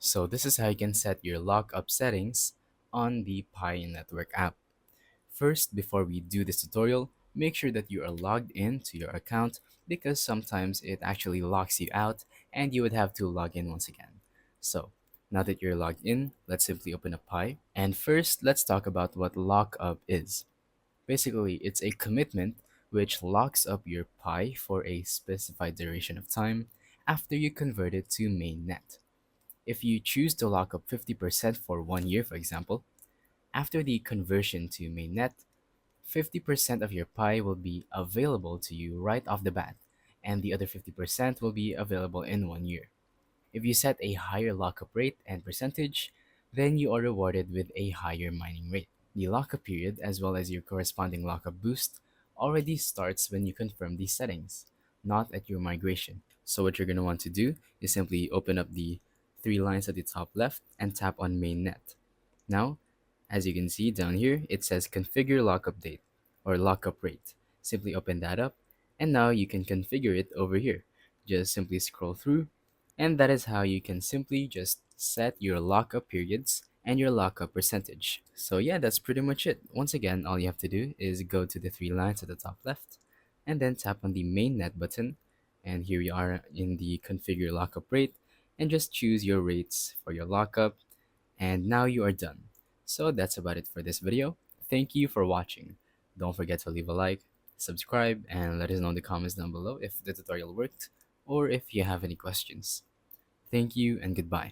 So this is how you can set your lockup settings on the Pi Network app. First, before we do this tutorial, make sure that you are logged in to your account because sometimes it actually locks you out and you would have to log in once again. So now that you're logged in, let's simply open up Pi. And first, let's talk about what lockup is. Basically, it's a commitment which locks up your Pi for a specified duration of time after you convert it to mainnet. If you choose to lock up 50% for 1 year, for example, after the conversion to mainnet, 50% of your Pi will be available to you right off the bat, and the other 50% will be available in 1 year. If you set a higher lockup rate and percentage, then you are rewarded with a higher mining rate. The lockup period, as well as your corresponding lockup boost, already starts when you confirm these settings, not at your migration. So what you're going to want to do is simply open up the three lines at the top left and tap on mainnet. Now, as you can see down here, it says configure lockup date or lockup rate. Simply open that up and now you can configure it over here. Just simply scroll through and that is how you can simply just set your lockup periods and your lockup percentage. So yeah, that's pretty much it. Once again, all you have to do is go to the three lines at the top left and then tap on the mainnet button. And here we are in the configure lockup rate and just choose your rates for your lockup and now you are done. So that's about it for this video. Thank you for watching. Don't forget to leave a like, subscribe, and let us know in the comments down below if the tutorial worked or if you have any questions. Thank you and goodbye.